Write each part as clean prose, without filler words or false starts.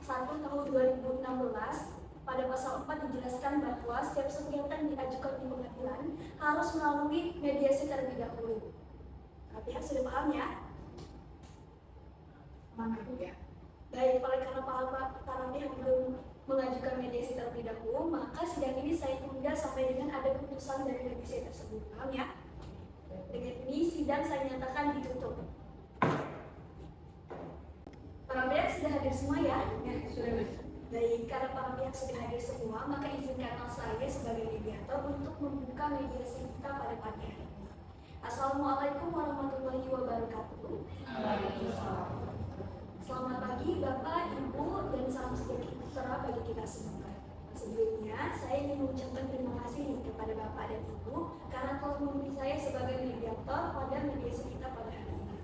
1 tahun 2016 pada pasal 4 dijelaskan bahwa setiap sengketa yang diajukan di pengadilan harus melalui mediasi terlebih dahulu. Pihak sudah paham ya? Paham Ibu ya? Baik, oleh karena para pihak belum mengajukan mediasi terlebih dahulu, maka sidang ini saya tunda sampai dengan ada keputusan dari mediasi tersebut. Paham ya? Dengan ini sidang saya nyatakan ditutup. Para pihak sudah hadir semua ya? Ya, sudah. Baik, karena para pihak sudah hadir semua, maka izinkanlah saya sebagai mediator untuk membuka mediasi kita pada pagi hari ini. Assalamualaikum warahmatullahi wabarakatuh. Selamat pagi Bapak, Ibu, dan salam sejahtera bagi kita semua. Sebelumnya, saya ingin mengucapkan terima kasih nih kepada Bapak dan Ibu karena telah memilih saya sebagai mediator pada mediasi kita pada hari ini.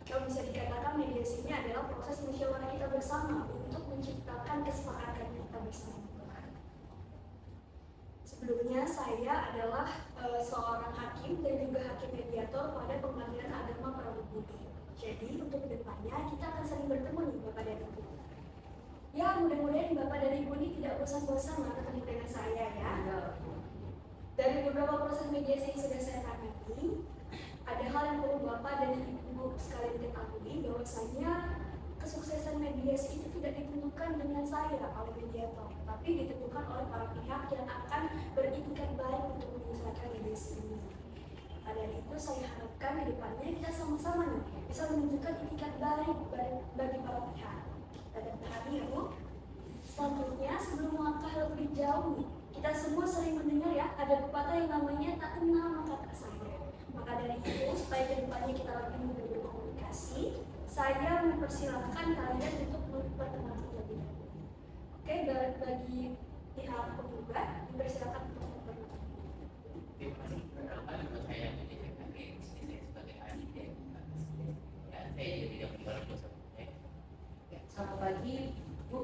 Kalau bisa dikatakan mediasi ini adalah proses musyawarah kita bersama untuk menciptakan kesepakatan kita bersama. Sebelumnya saya adalah seorang hakim dan juga hakim mediator pada Pengadilan Agama Prabudi. Jadi untuk kedepannya kita akan sering bertemu nih Bapak dan Ibu. Ya mudah-mudahan Bapak dan Ibu ini tidak bosan-bosan ketemu dengan saya ya. Dari beberapa proses mediasi yang sudah saya tangani, ada hal yang perlu Bapak dan Ibu sekalian ketahui bahwasanya kesuksesan mediasi itu tidak ditentukan dengan saya oleh mediator, tapi ditentukan oleh para pihak yang akan beritikat baik untuk menyelesaikan mediasi ini. Dari itu saya harapkan ke depannya kita sama-sama nih bisa menunjukkan itikat baik bagi para pihak. Kita bertahap ya Bu. Selanjutnya sebelum melangkah lebih jauh nih, kita semua sering mendengar ya ada pepatah yang namanya tak kenal maka tak sayang. Maka dari itu supaya ke depannya kita lebih mudah berkomunikasi, saya mempersilahkan kalian untuk berkenalan terlebih dahulu. Oke, bagi pihak penggugat dipersilakan untuk berkenalan. Terima kasih. Perkenalkan nama saya Manajer KG, saya sebagai ahli dan saya juga tidak berjualan kuasa hukum. Selamat pagi Bu.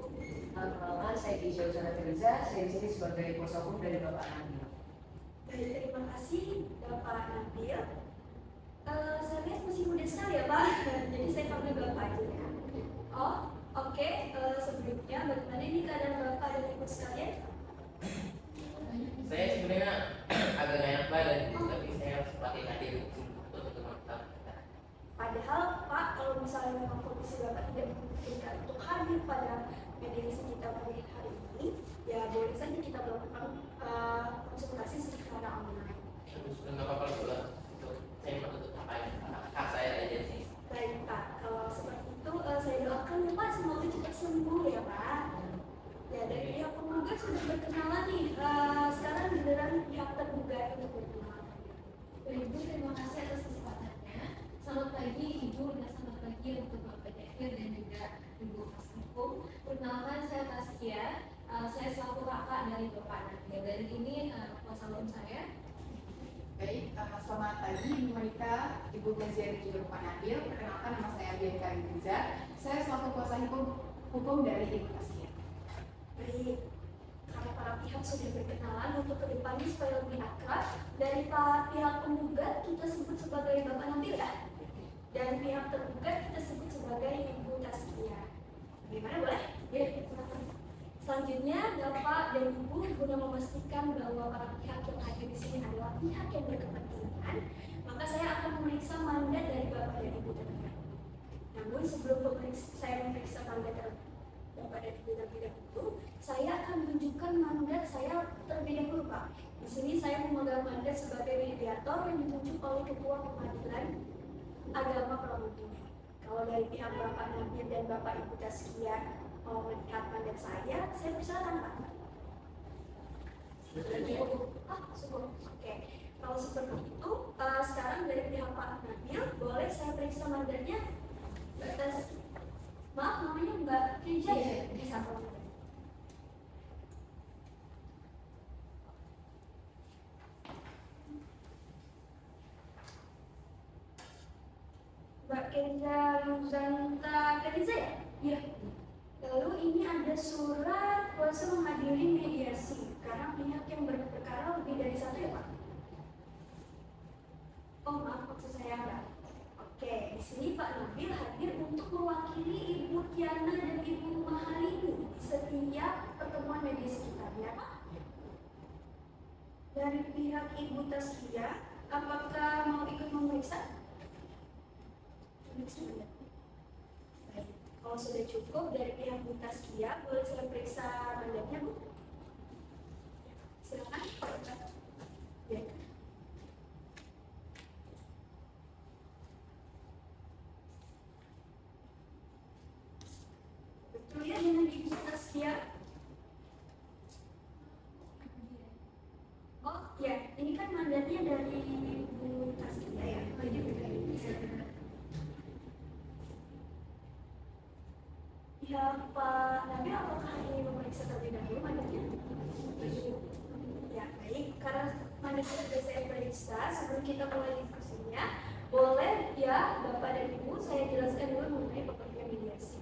Perkenalkan saya Gisha Usana Firza, saya di sini sebagai kuasa hukum dari Bapak Nabil. Baik, terima kasih Bapak Nabil. Saya lihat masih muda sekali ya Pak, jadi saya panggil Bapak aja ya. Oh, oke. Sebelumnya bagaimana ini keadaan Bapak dan Ibu sekalian? Saya sebenarnya agak gak enak badan, tapi saya harus pakai hadir untuk teman-teman kita. Padahal Pak, kalau misalnya memang kondisi Bapak tidak memungkinkan untuk hadir pada mediasi kita pada hari ini, ya boleh saja kita melakukan konsultasi secara online. Terus nggak apa-apa juga untuk saya menutup hak saya aja sih. Baik Pak, kalau seperti itu saya doakan ya Pak semoga cepat sembuh ya Pak. Ya dari pihak penggugat sudah berkenalan nih. Sekarang giliran pihak tergugat untuk berkenalan. Ibu, terima kasih atas kesempatannya. Selamat pagi Ibu dan selamat pagi untuk Bapak Jakir dan juga Ibu Kuasa Hukum. Perkenalkan saya Taskia. Saya selaku kakak dari Bapak Nabil. Dari ini kuasa hukum saya. Baik, selamat pagi Ibu Monika, Ibu Gazia dan juga Bapak Nabil. Perkenalkan nama saya Bianca Riza. Saya selaku kuasa hukum dari Ibu Taskia. Baik, karena para pihak sudah berkenalan untuk kedepannya supaya lebih akrab, dari pihak penggugat kita sebut sebagai Bapak Nabil ya, dan pihak tergugat kita sebut sebagai Ibu Taskia. Bagaimana boleh? Ya, silakan. Selanjutnya Bapak dan Ibu guna memastikan bahwa para pihak yang hadir di sini adalah pihak yang berkepentingan, maka saya akan memeriksa mandat dari Bapak dan Ibu terlebih dahulu. Namun sebelum saya memeriksa mandat Bapak dan Ibu terlebih dahulu, saya akan menunjukkan mandat saya terlebih dahulu Pak. Di sini saya memegang mandat sebagai mediator yang ditunjuk oleh Ketua Pengadilan Agama Prabudi. Kalau dari pihak Bapak Nabil dan Bapak Ibu Taskia mau melihat mandat saya persilakan Pak. Syukur. Oke. Kalau seperti itu, sekarang dari pihak Pak Nabil, boleh saya periksa mandatnya? Maaf, namanya Mbak Keja ya? Bisa Pak. Mbak Kenza Luzanta Feriza ya? Iya. Lalu ini ada surat kuasa menghadiri mediasi karena pihak yang berperkara lebih dari satu ya Pak? Oh maaf, maksud saya Mbak. Oke, di sini Pak Nabil hadir untuk mewakili Ibu Tiana dan dari pihak Ibu Taskia, apakah mau ikut memeriksa? Baik, kalau sudah cukup dari pihak Bu Taskia, boleh saya periksa mandatnya, Bu? Silakan. Ya. Betul ya dengan Ibu Taskia? Oh ya, ini kan mandatnya dari Bu Taskia ya. Oh, ini betul. Ya Pak Nabil, apakah ingin memeriksa terlebih dahulu mandatnya? Ya baik, karena mandatnya sudah saya periksa, sebelum kita mulai diskusinya, boleh ya Bapak dan Ibu saya jelaskan dulu mengenai pengertian mediasi.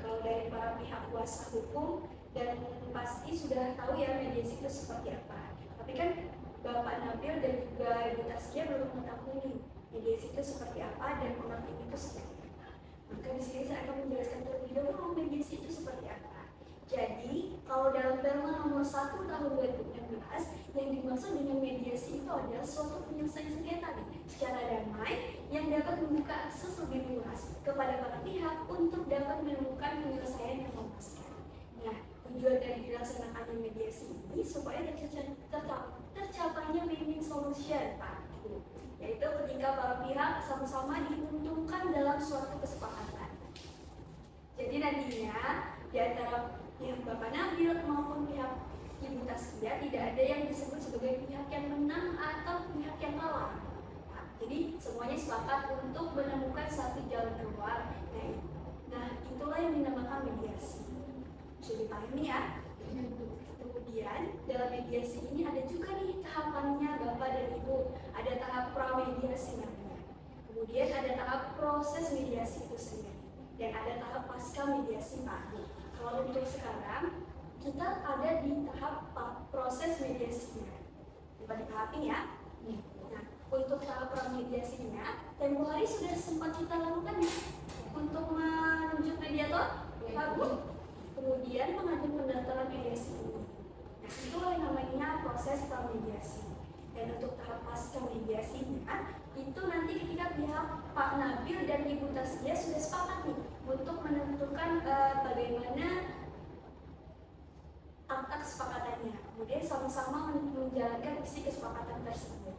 Kalau dari para pihak kuasa hukum dan pasti sudah tahu ya mediasi itu seperti apa. Tapi kan Bapak Nabil dan juga Ibu Taskia belum mengetahui nih mediasi itu seperti apa dan pengertian itu seperti apa. Maka di sini saya akan menjelaskan terlebih dahulu mediasi itu seperti apa. Jadi, kalau dalam Perma nomor 1 tahun 2016, yang dimaksud dengan mediasi itu adalah suatu penyelesaian sengketa secara damai yang dapat membuka akses lebih luas kepada para pihak untuk dapat menemukan penyelesaian yang memuaskan. Nah, tujuan dari dilaksanakannya mediasi ini supaya tercapainya win-win solution, Pak. Yaitu ketika para pihak sama-sama diuntungkan dalam suatu kesepakatan. Jadi nantinya di antara pihak Bapak Nabil maupun pihak Ibu Taskia tidak ada yang disebut sebagai pihak yang menang atau pihak yang kalah. Nah, jadi semuanya sepakat untuk menemukan satu jalan keluar. Nah, itulah yang dinamakan mediasi. Sudah dipahami ya? Kemudian dalam mediasi ini ada juga nih tahapannya Bapak dan Ibu. Ada tahap pramediasi namanya. Kemudian ada tahap proses mediasi itu sendiri. Dan ada tahap pasca mediasi Pak. Kalau untuk sekarang kita ada di tahap proses mediasinya. Coba dipahami ya. Nah, untuk tahap pramediasinya, tempoh hari sudah sempat kita lakukan ya untuk menunjuk mediator, Pak Bu. Kemudian mengajukan pendaftaran mediasi ini. Nah, itulah yang namanya proses pramediasi. Dan untuk tahap pasca mediasinya, itu nanti ketika pihak Pak Nabil dan Ibu Taskia sudah sepakat nih untuk menentukan bagaimana akta kesepakatannya. Kemudian sama-sama menjalankan isi kesepakatan tersebut.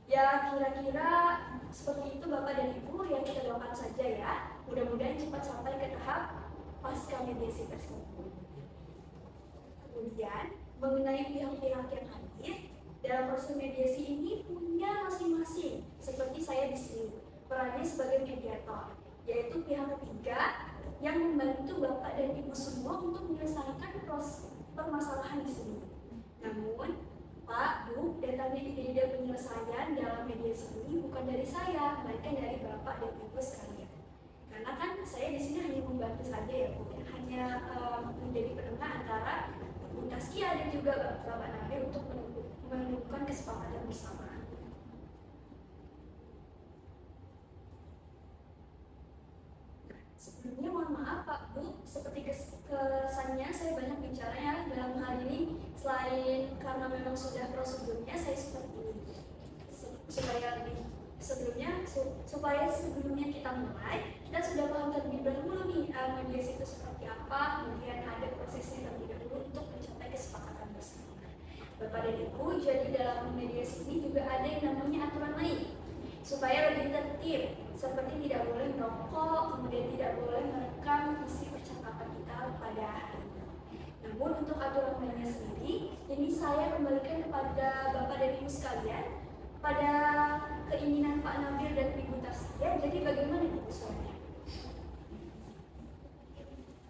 Ya kira-kira seperti itu Bapak dan Ibu, yang kita doakan saja ya. Mudah-mudahan cepat sampai ke tahap pasca mediasi tersebut. Kemudian mengenai pihak-pihak yang hadir dalam proses mediasi ini punya masing-masing. Seperti saya di sini perannya sebagai mediator, yaitu pihak ketiga yang membantu Bapak dan Ibu semua untuk menyelesaikan permasalahan di sini. Namun Pak, Bu, datangnya ide-ide penyelesaian dalam mediasi ini bukan dari saya, melainkan dari Bapak dan Ibu sekalian. Karena kan saya di sini hanya membantu saja ya Bu, hanya menjadi penengah antara Bu Taskia dan juga Bapak Nabil untuk menemukan kesepakatan bersama. Sebelumnya mohon maaf Pak Bu, seperti kesannya saya banyak bicara ya dalam hal ini. Selain karena memang sudah prosedurnya, saya seperti ini supaya sebelumnya kita mulai, kita sudah paham terlebih dahulu nih mediasi itu seperti apa, kemudian ada prosesnya terlebih dahulu untuk mencapai kesepakatan bersama. Bapak dan Ibu, jadi dalam mediasi ini juga ada yang namanya aturan main supaya lebih tertib, seperti tidak boleh merokok, kemudian tidak boleh merekam isi percakapan kita pada hari ini. Namun untuk aturan mainnya sendiri, ini saya kembalikan kepada Bapak dan Ibu sekalian pada keinginan Pak Nabil dan Ibu Taskia. Jadi bagaimana Ibu soalnya?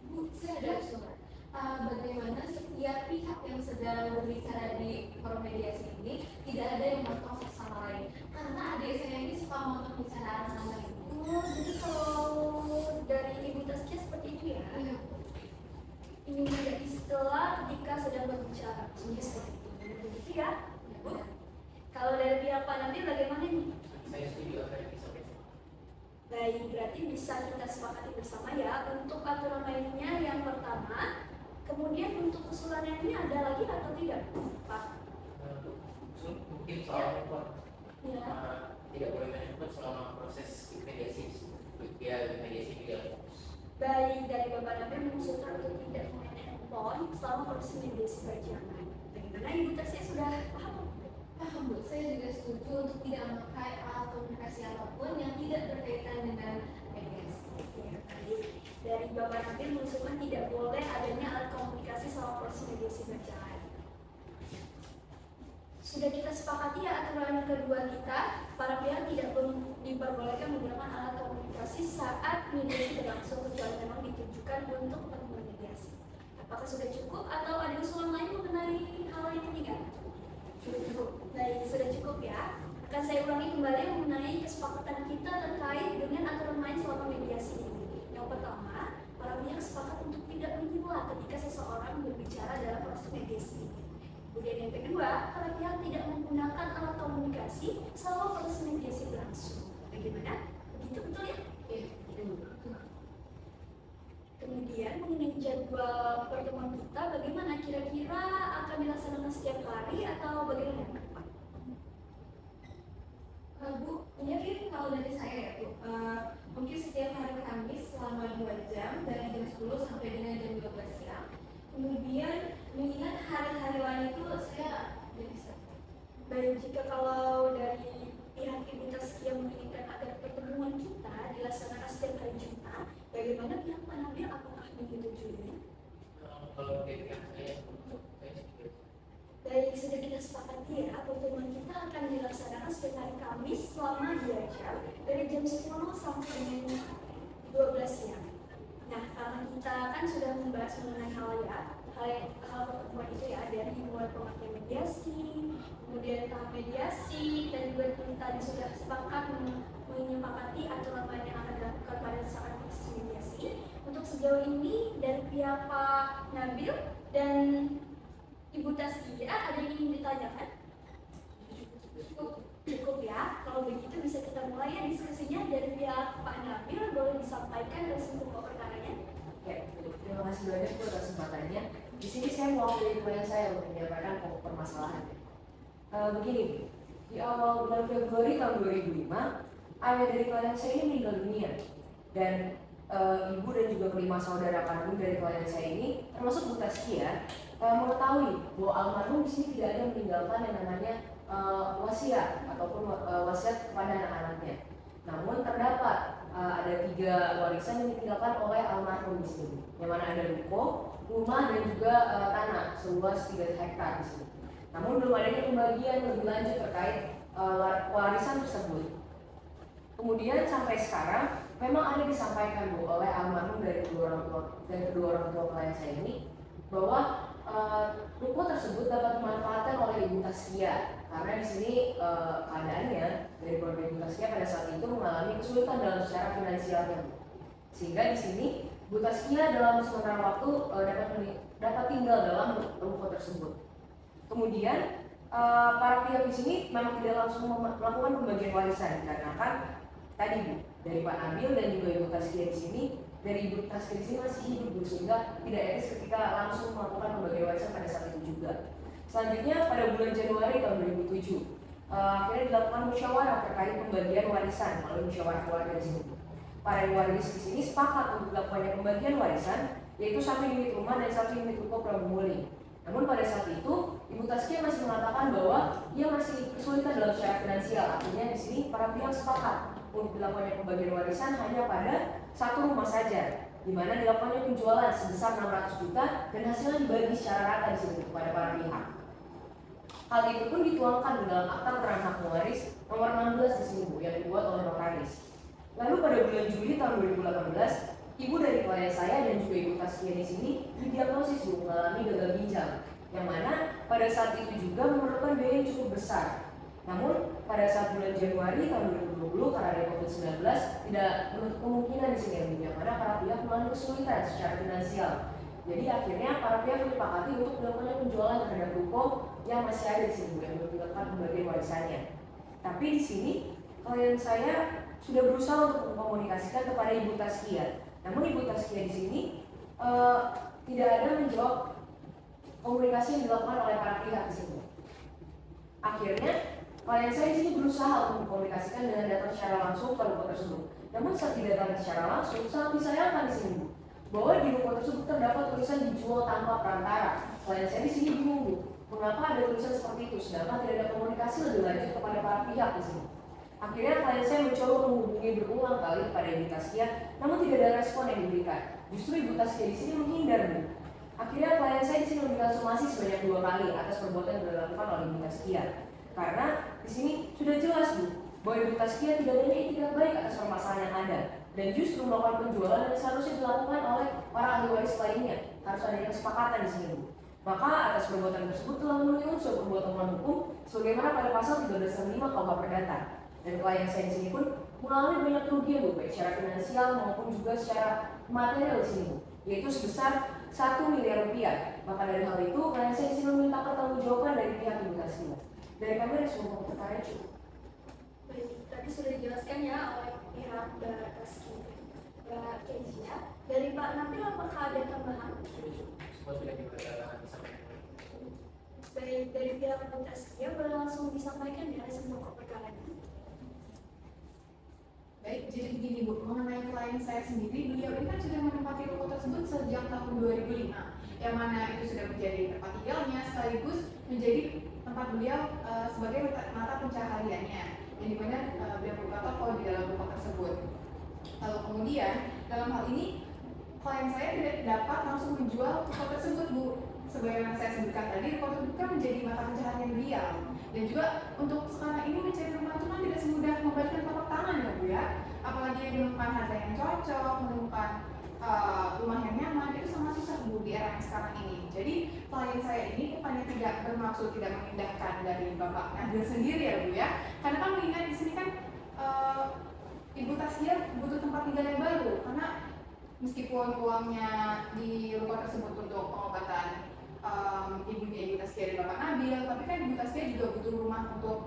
Bu, saya ada usulan. Bagaimana setiap pihak yang sedang berbicara di forum mediasi ini tidak ada yang berproses sama lain, karena adik saya ini suka memotong pembicaraan sama ibu. Oh, jadi kalau dari Ibu Taskia seperti itu ya? Iya. Ingin menjadi setelah ketika sedang berbicara, seperti itu. Begitu ya, Bu? Kalau dari pihak Pak Nabil bagaimana nih? Saya setuju apa yang disampaikan. Baik, berarti bisa kita sepakati bersama ya. Untuk aturan mainnya yang pertama, kemudian untuk usulannya ini ada lagi atau tidak, Pak? Untuk mungkin soal handphone Ya. tidak boleh main handphone selama proses mediasi. Ya mediasi juga fokus. Baik, dari Bapak Nabil mengusulkan untuk tidak main handphone selama proses mediasi berjalan. Bagaimana Ibu Tasya sudah paham? Paham Bu, saya juga setuju untuk tidak memakai alat komunikasi apapun yang tidak berkaitan dengan mediasi. Ya, baik. Dari Bapak Nabil mengusulkan tidak boleh adanya alat komunikasi selama proses mediasi berjalan. Sudah kita sepakati ya aturan kedua kita, para pihak tidak diperbolehkan menggunakan alat komunikasi saat mediasi berlangsung kecuali memang ditujukan untuk kepentingan mediasi. Apakah sudah cukup atau ada usulan lain mengenai hal yang ketiga? Sudah cukup. Baik, sudah cukup ya. Akan saya ulangi kembali mengenai kesepakatan kita terkait dengan aturan main selama mediasi ini. Yang pertama, para pihak sepakat untuk tidak menyela ketika seseorang berbicara dalam proses mediasi ini. Kemudian yang kedua, para pihak tidak menggunakan alat komunikasi selama proses mediasi berlangsung. Bagaimana? Begitu betul ya? Kemudian mengenai jadwal pertemuan kita, bagaimana kira-kira akan dilaksanakan setiap hari atau bagaimana? Bu, mungkin kalau dari saya ya Bu, mungkin setiap hari Kamis selama 2 jam dari jam 10 sampai dengan jam 12 siang. Kemudian mengingat hari-hari lain itu saya tidak bisa. Baik, jika kalau dari pihak Ibu Taskia menginginkan agar pertemuan kita dilaksanakan setiap hari Jumat, bagaimana pihak Pak Nabil apakah menyetujuinya? Kalau pilihan saya setuju. Baik, sudah kita sepakati ya, pertemuan kita akan dilaksanakan setiap hari Kamis selama 2 jam dari jam 10 sampai dengan 12 siang. Nah, karena kita kan sudah membahas mengenai hal pertemuan itu ya, dari mulai pengertian mediasi, kemudian tahap mediasi, dan juga kita tadi sudah sepakat menyepakati aturan main yang akan dilakukan pada saat proses mediasi. Untuk sejauh ini dari pihak Pak Nabil dan Ibu Taskia ada yang ingin ditanyakan? Cukup ya. Kalau begitu bisa kita mulai ya diskusinya. Dari pihak Pak Nabil boleh disampaikan resmi pokok perkaranya. Ya, terima kasih banyak Bu atas kesempatannya. Di sini saya mewakili klien saya untuk menyampaikan pokok permasalahan. Begini, di awal bulan Februari tahun 2005, ayah dari klien saya ini meninggal dunia, dan ibu dan juga kelima saudara kandung dari klien saya ini, termasuk Bu Taskia, mengetahui bahwa almarhum di sini tidak ada meninggalkan yang namanya wasiat ataupun wasiat kepada anak-anaknya. Namun terdapat ada 3 warisan yang ditinggalkan oleh almarhum di sini, yang mana ada ruko, rumah dan juga tanah seluas 3 hektar di sini. Namun belum adanya pembagian lebih lanjut terkait warisan tersebut. Kemudian sampai sekarang memang ada disampaikan Bu oleh almarhum dari kedua orang tua klien saya ini bahwa ruko tersebut dapat dimanfaatkan oleh Ibu Taskia, karena di sini keadaannya dari keluarga Ibu Taskia pada saat itu mengalami kesulitan dalam secara finansialnya, sehingga di sini Bu Taskia dalam sementara waktu dapat tinggal dalam ruko tersebut. Kemudian para pihak di sini memang tidak langsung melakukan pembagian warisan, karena kan tadi Bu dari Pak Nabil dan juga Ibu Taskia di sini, dari Ibu Taskia di sini masih hidup Bu, sehingga tidak etis ketika langsung melakukan pembagian warisan pada saat itu juga. Selanjutnya pada bulan Januari tahun 2007 akhirnya dilakukan musyawarah terkait pembagian warisan melalui musyawarah keluarga di sini. Para waris di sini sepakat untuk dilakukannya pembagian warisan, yaitu 1 unit rumah dan 1 unit ruko Prabu-Muli. Namun pada saat itu Ibu Taskia masih mengatakan bahwa ia masih kesulitan dalam secara finansial. Artinya di sini para pihak sepakat untuk dilakukannya pembagian warisan hanya pada 1 rumah saja, di mana dilakukannya penjualan sebesar 600 juta dan hasilnya dibagi secara rata di sini kepada para pihak. Hal itu pun dituangkan di dalam akta keterangan hak mewaris nomor 16 di sini Bu, yang dibuat oleh notaris. Lalu pada bulan Juli tahun 2018, ibu dari klien saya dan juga Ibu Taskia di sini didiagnosis Bu mengalami gagal ginjal, yang mana pada saat itu juga memerlukan biaya yang cukup besar. Namun pada saat bulan Januari tahun 2020 karena ada COVID-19 tidak menutup kemungkinan di sini yang mana para pihak mengalami kesulitan secara finansial. Jadi akhirnya para pihak menyepakati untuk melakukan penjualan terhadap ruko yang masih ada di sini yang belum dilakukan pembagian warisannya. Tapi di sini klien saya sudah berusaha untuk mengkomunikasikan kepada Ibu Taskia. Namun Ibu Taskia di sini tidak ada menjawab komunikasi yang dilakukan oleh para pihak di sini. Akhirnya Klien saya di sini berusaha untuk mengkomunikasikan dengan datang secara langsung ke ruko tersebut. Namun saat tidak datang secara langsung, sangat disayangkan di sini, Bu, bahwa di ruko tersebut terdapat tulisan dijual tanpa perantara. Klien saya di sini bingung, Bu, mengapa ada tulisan seperti itu, sedangkan tidak ada komunikasi lebih lanjut kepada para pihak di sini. Akhirnya klien saya mencoba menghubungi berulang kali kepada Ibu Taskia, namun tidak ada respon yang diberikan. Justru Ibu Taskia di sini menghindar, Bu. Akhirnya klien saya di sini memberikan somasi sebanyak 2 kali atas perbuatan yang dilakukan oleh Ibu Taskia. Karena di sini sudah jelas, Bu, bahwa Ibu Taskia tidak memiliki itikat baik atas permasalahan yang ada, dan justru melakukan penjualan yang seharusnya dilakukan oleh para ahli waris lainnya. Harus ada kesepakatan di sini, Bu. Maka atas perbuatan tersebut telah memenuhi unsur perbuatan melawan hukum sebagaimana pada pasal 1365 KUH Perdata. Dan klien saya di sini pun mengalami banyak kerugian, Bu, baik secara finansial maupun juga secara material di sini, Bu, yaitu sebesar 1 miliar rupiah. Maka dari hal itu, klien saya di sini meminta pertanggungjawaban dari pihak Ibu Taskia. Dari kami ada semua perkara cukup. Baik, tadi sudah dijelaskan ya oleh pihak Mbak Taskia, Mbak Kezia. Dari Pak Nabil apakah ada tambahan? Semua sudah disampaikan. Baik, dari pihak Mbak Taskia boleh langsung disampaikan ya semua perkaranya. Baik, jadi begini Bu, mengenai klien saya sendiri, beliau ini kan sudah menempati ruko tersebut sejak tahun 2005, yang mana itu sudah menjadi tempat tinggalnya sekaligus menjadi tempat beliau sebagai mata pencahariannya, yang dimana beliau berbuka toko di dalam ruko tersebut. Lalu kemudian dalam hal ini klien saya tidak dapat langsung menjual ruko tersebut, Bu. Sebagaimana saya sebutkan tadi, ruko tersebut kan menjadi mata pencaharian beliau. Dan juga untuk sekarang ini mencari rumah itu kan tidak semudah membalikkan telapak tangan ya, Bu ya. Apalagi menemukan harga yang cocok, menemukan rumah yang nyaman, itu sangat susah, Bu, di era yang sekarang ini. Jadi klien saya ini bukannya tidak bermaksud tidak mengindahkan dari Bapak Nabil sendiri ya, Bu ya. Karena kan mengingat di sini kan Ibu Taskia butuh tempat tinggal yang baru, karena meskipun uangnya di rumah tersebut untuk pengobatan ibunya Ibu Taskia dan Bapak Nabil, tapi kan Ibu Taskia juga butuh rumah untuk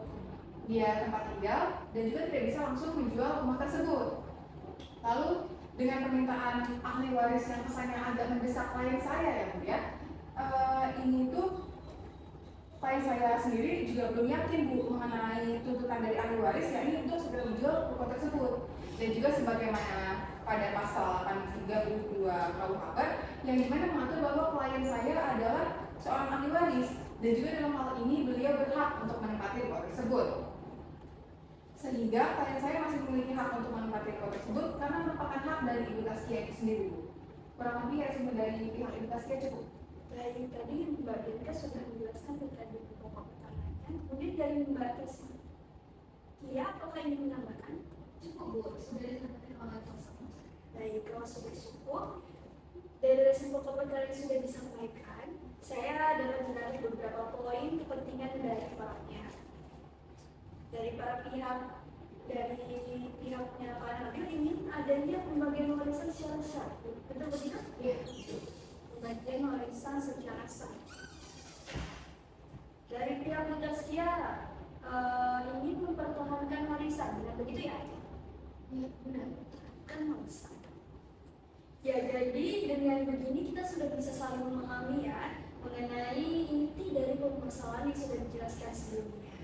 dia tempat tinggal dan juga tidak bisa langsung menjual rumah tersebut. Lalu dengan permintaan ahli waris yang kesannya agak mendesak klien saya ya, Bu ya, ini tuh klien saya sendiri juga belum yakin, Bu, mengenai tuntutan dari ahli waris yakni untuk segera menjual ruko tersebut. Dan juga sebagaimana pada pasal 832 KUHP yang dimana mengatur bahwa klien saya adalah seorang ahli waris dan juga dalam hal ini beliau berhak untuk menempati ruko tersebut. Sehingga klien saya masih memiliki hak untuk menempati ruko tersebut karena merupakan hak dari Ibu Taskia itu sendiri, Bu. Kurang lebih ya sumber dari pihak Ibu Taskia cukup. Baik, tadi Mbak Bianca sudah menjelaskan terkait pokok perkaranya. Kemudian dari Mbak Taskia, apakah ingin menambahkan? Cukup, Bu, sudah disampaikan oleh Pak. Baik, kalau sudah cukup, dari pokok perkara yang sudah disampaikan, saya dapat menarik beberapa poin kepentingan dari para pihak. Dari pihaknya Pak Nabil ingin adanya pembagian warisan secara sah. Betul begitu? Iya. Pembagian warisan secara sah. Dari pihak Bu Taskia ingin mempertahankan warisan, benar begitu ya? Iya, benar. Kan warisan. Ya, jadi dengan begini kita sudah bisa saling memahami ya mengenai inti dari permasalahan yang sudah dijelaskan sebelumnya.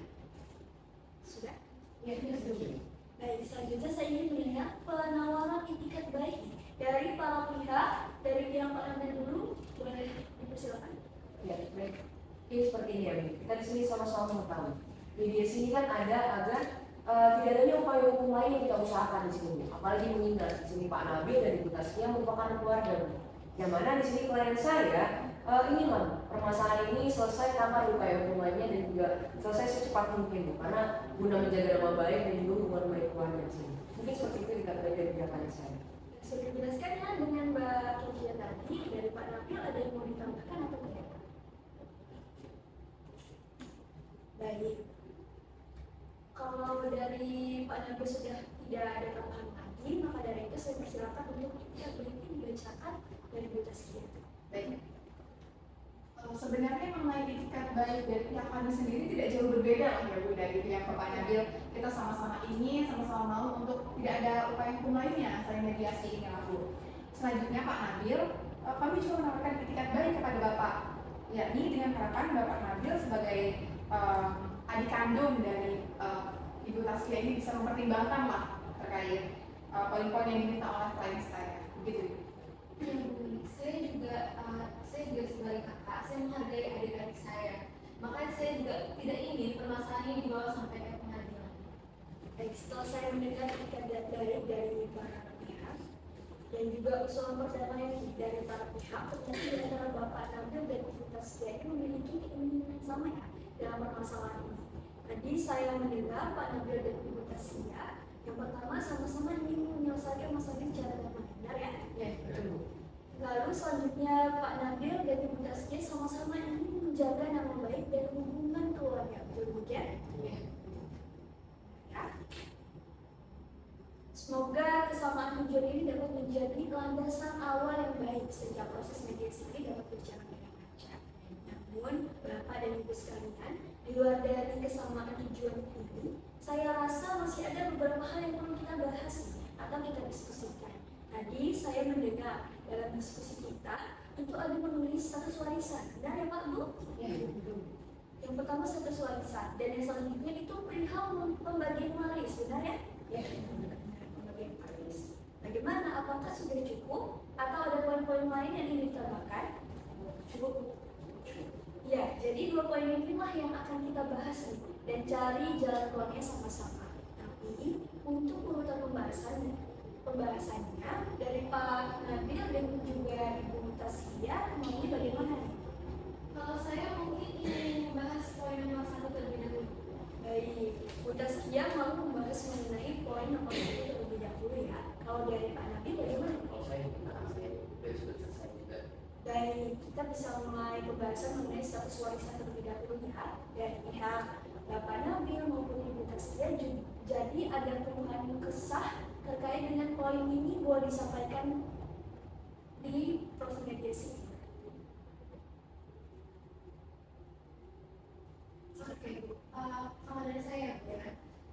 Sudah? Iya, sudah. Baik, selanjutnya saya ingin mendengar penawaran itikat baik dari para pihak, dari pihak Pak Nabil dulu, boleh dipersilakan. Ya, baik. Ini seperti ini ya, Bu. Kita di sini sama-sama mengetahui. Di sini kan ada agar tidak adanya upaya hukum lain yang kita usahakan di sini, Bu. Apalagi mengingat di sini Pak Nabil dan Ibu Taskia merupakan keluarga, Bu. Yang mana di sini klien saya ingin permasalahan ini selesai tanpa ada upaya hukum lainnya dan juga selesai secepat mungkin, Bu. Karena guna menjaga nama baik dan juga hubungan baik keluarga di sini. Mungkin seperti itu dikatakan dari pihak klien saya. Sudah dijelaskan ya dengan Mbak Kezia tadi, dari Pak Nabil ada yang mau ditambahkan atau tidak? Baik. Kalau dari Pak Nabil sudah tidak ada tambahan lagi, maka dari itu saya persilakan untuk itikat baik dibacakan dari Bu Taskia. Baik. Sebenarnya mengenai itikat baik dari pihak kami sendiri tidak jauh berbeda lah ya, Bu, dari pihak Bapak Nabil. Kita sama-sama ingin, sama-sama mau untuk tidak ada upaya hukum lainnya selain mediasi ini lah, Bu. Selanjutnya Pak Nabil, kami juga menawarkan itikat baik kepada Bapak, yakni dengan harapan Bapak Nabil sebagai adik kandung dari Ibu Taskia ini bisa mempertimbangkan lah terkait poin-poin yang diminta oleh klien saya, begitu. Saya juga sebagai kakak, saya menghargai adik-adik saya. Makanya saya juga tidak ingin permasalahan ini dibawa sampai ke pengadilan. Baik, setelah saya mendengar ikat dari para pihak dan juga usulan perdamaian dari para pihak, ternyata di antara Bapak Nabil dan Ibu Taskia ini memiliki keinginan yang sama ya dalam permasalahan ini. Tadi saya mendengar Pak Nabil dan Ibu Taskia yang pertama sama-sama ingin menyelesaikan masalah ini secara damai, benar ya? Ya, betul. Lalu selanjutnya Pak Nabil dan Ibu Taskia sama-sama ingin menjaga nama baik dan hubungan keluarga, betul demikian? Ya. Ya. Semoga kesamaan tujuan ini dapat menjadi landasan awal yang baik sehingga proses mediasi ini dapat berjalan dengan lancar. Namun, Bapak dan Ibu sekalian, di luar dari kesamaan tujuan ini, saya rasa masih ada beberapa hal yang perlu kita bahas atau kita diskusikan. Tadi saya mendengar dalam diskusi kita itu ada menulis status warisan, benar ya Pak Bu? Ya, betul. Yang pertama status warisan dan yang selanjutnya itu perihal pembagian waris, benar ya? Ya. Pembagian waris. Bagaimana? Apakah sudah cukup atau ada poin-poin lain yang ingin ditambahkan? Cukup. Ya, jadi 2 poin inilah yang akan kita bahas nih dan cari jalan keluarnya sama-sama. Tapi untuk urutan pembahasannya dari Pak Nabil dan juga Ibu Taskia maunya bagaimana nih? Kalau saya mungkin ingin membahas poin nomor 1 terlebih dahulu. Baik, Bu Taskia mau membahas mengenai poin nomor 1 terlebih dahulu ya. Kalau dari Pak Nabil bagaimana? Kalau saya sudah selesai juga. Baik, kita bisa mulai pembahasan mengenai status warisan terlebih dahulu ya. Dari pihak Bapak Nabil maupun Ibu Taskia jadi ada keluhan kesah terkait dengan poin ini boleh disampaikan di proses mediasi. Oke, kalau dari saya,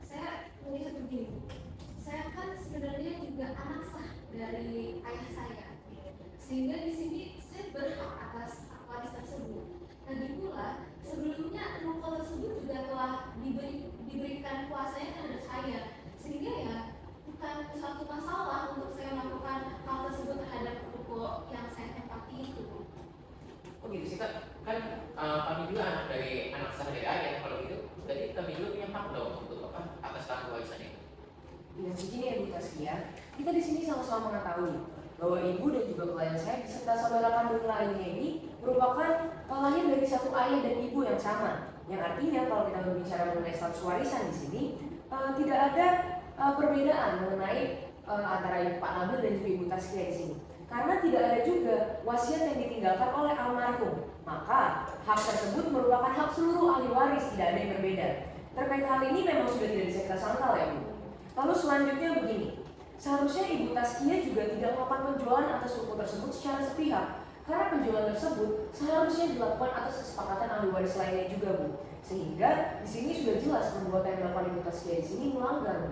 saya melihat begini. Saya kan sebenarnya juga anak sah dari ayah saya, sehingga di sini saya berhak atas hak waris tersebut. Lagi pula, sebelumnya ruko tersebut juga telah diberikan kuasanya terhadap saya, sehingga ya bukan suatu masalah untuk saya melakukan hal tersebut terhadap ruko yang saya tempati itu. Oh gitu sih Kak, kan kami juga anak sah dari ayah. Kalau gitu, berarti kami juga punya hak dong untuk atas tanah warisan itu. Dengan begini ya Bu Taskia, kita di sini sama-sama mengetahui bahwa ibu dan juga klien saya beserta saudara kandung lainnya ini merupakan lahir dari satu ayah dan ibu yang sama. Yang artinya kalau kita berbicara mengenai status warisan di sini tidak ada perbedaan mengenai antara Pak Nabil dan juga Ibu Taskia di sini. Karena tidak ada juga wasiat yang ditinggalkan oleh almarhum, maka hak tersebut merupakan hak seluruh ahli waris, tidak ada yang berbeda. Terkait hal ini memang sudah tidak bisa kita sangkal ya Bu. Lalu selanjutnya begini, seharusnya Ibu Taskia juga tidak melakukan penjualan atas ruko tersebut secara sepihak, karena penjualan tersebut seharusnya dilakukan atas kesepakatan ahli waris lainnya juga Bu. Sehingga di sini sudah jelas perbuatan yang dilakukan Ibu Taskia di sini melanggar Bu.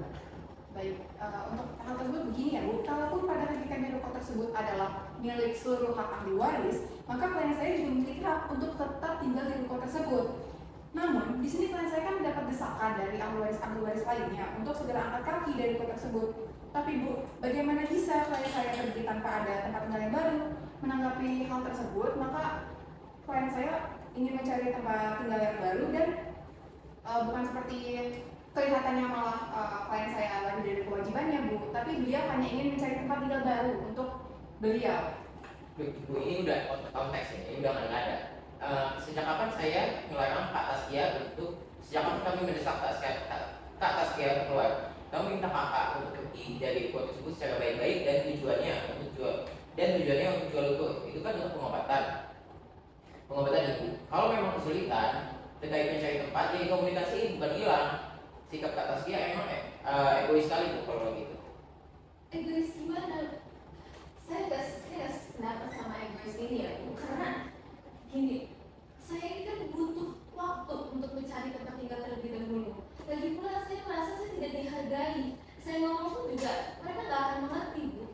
Baik, untuk hal tersebut begini ya Bu, kalaupun pada hakikatnya ruko tersebut adalah milik seluruh hak ahli waris, maka klien saya juga memiliki hak untuk tetap tinggal di ruko tersebut. Namun, di sini klien saya kan mendapat desakan dari ahli waris lainnya untuk segera angkat kaki dari ruko tersebut. Tapi Bu, bagaimana bisa klien saya pergi tanpa ada tempat tinggal yang baru? Menanggapi hal tersebut, maka klien saya ingin mencari tempat tinggal yang baru dan bukan seperti kelihatannya malah klien saya lari dari kewajibannya Bu, tapi beliau hanya ingin mencari tempat tinggal baru untuk beliau. Bu, ini udah konteks ya, ini udah nggak ada. Sejak kapan saya melarang Kak Taskia untuk, sejak kapan kami mendesak Kak Taskia keluar? Kami minta kakak untuk pergi dari ruko tersebut secara baik-baik dan tujuannya untuk jual ruko itu kan untuk pengobatan ibu. Kalau memang kesulitan terkait mencari tempat, jadi komunikasi bukan hilang. Sikap Kak Taskia emang egois sekali Bu kalau gitu. Egois gimana? Saya gak sependapat sama egois ini ya Bu, karena gini, saya ini kan butuh waktu untuk mencari tempat tinggal terlebih dahulu. Lagi pula saya merasa saya tidak dihargai. Saya ngomong pun juga mereka gak akan mengerti Bu.